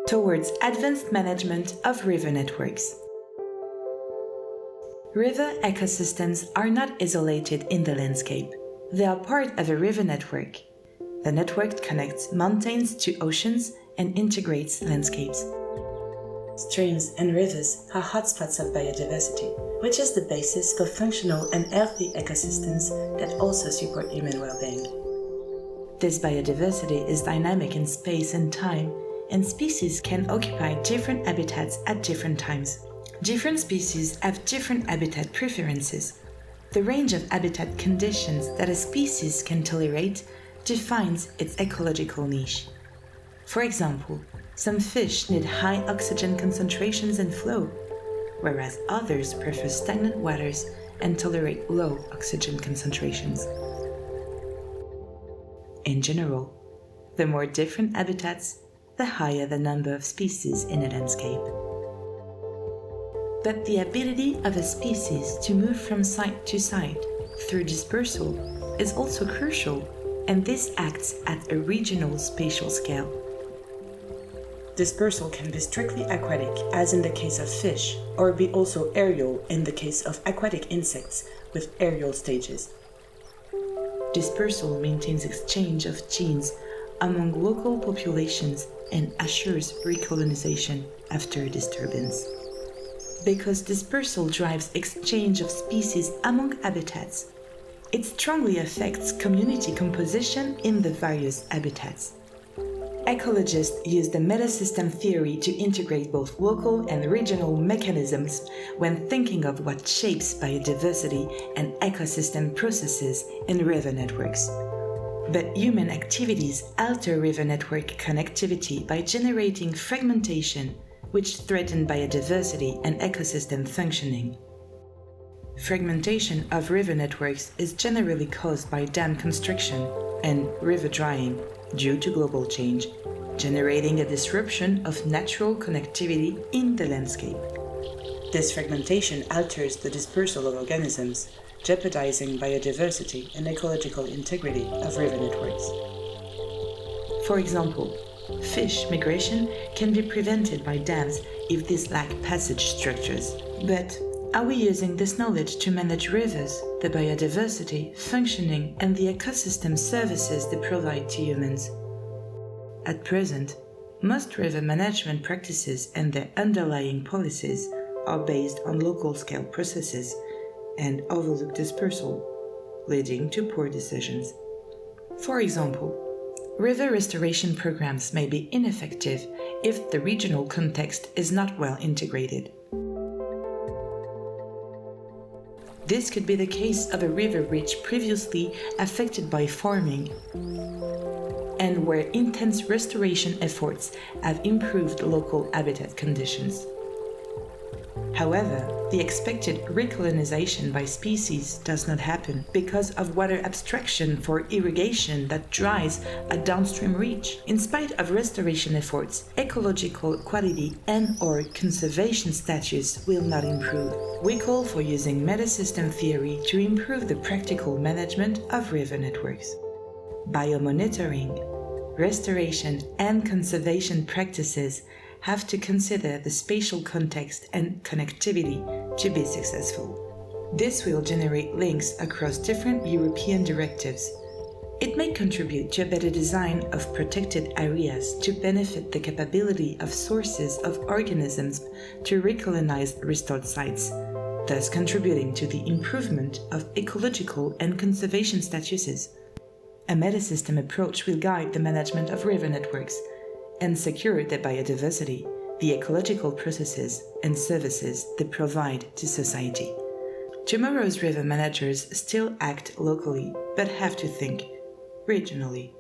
towards advanced management of river networks. River ecosystems are not isolated in the landscape. They are part of a river network. The network connects mountains to oceans and integrates landscapes. Streams and rivers are hotspots of biodiversity, which is the basis for functional and healthy ecosystems that also support human well-being. This biodiversity is dynamic in space and time, and species can occupy different habitats at different times. Different species have different habitat preferences. The range of habitat conditions that a species can tolerate defines its ecological niche. For example, some fish need high oxygen concentrations and flow, whereas others prefer stagnant waters and tolerate low oxygen concentrations. In general, the more different habitats, the higher the number of species in a landscape. But the ability of a species to move from site to site through dispersal is also crucial, and this acts at a regional spatial scale. Dispersal can be strictly aquatic, as in the case of fish, or be also aerial in the case of aquatic insects with aerial stages. Dispersal maintains exchange of genes among local populations and assures recolonization after a disturbance. Because dispersal drives exchange of species among habitats, it strongly affects community composition in the various habitats. Ecologists use the metasystem theory to integrate both local and regional mechanisms when thinking of what shapes biodiversity and ecosystem processes in river networks. But human activities alter river network connectivity by generating fragmentation, which threaten biodiversity and ecosystem functioning. Fragmentation of river networks is generally caused by dam constriction and river drying due to global change, generating a disruption of natural connectivity in the landscape. This fragmentation alters the dispersal of organisms, jeopardizing biodiversity and ecological integrity of river networks. For example, fish migration can be prevented by dams if these lack passage structures. But are we using this knowledge to manage rivers, the biodiversity, functioning, and the ecosystem services they provide to humans? At present, most river management practices and their underlying policies are based on local-scale processes and overlook dispersal, leading to poor decisions. For example, river restoration programs may be ineffective if the regional context is not well integrated. This could be the case of a river reach previously affected by farming, and where intense restoration efforts have improved local habitat conditions. However, the expected recolonization by species does not happen because of water abstraction for irrigation that dries a downstream reach. In spite of restoration efforts, ecological quality and/or conservation status will not improve. We call for using metasystem theory to improve the practical management of river networks. Biomonitoring, restoration, and conservation practices have to consider the spatial context and connectivity to be successful. This will generate links across different European directives. It may contribute to a better design of protected areas to benefit the capability of sources of organisms to recolonize restored sites, thus contributing to the improvement of ecological and conservation statuses. A metasystem approach will guide the management of river networks and secure the biodiversity, the ecological processes and services they provide to society. Tomorrow's river managers still act locally, but have to think regionally.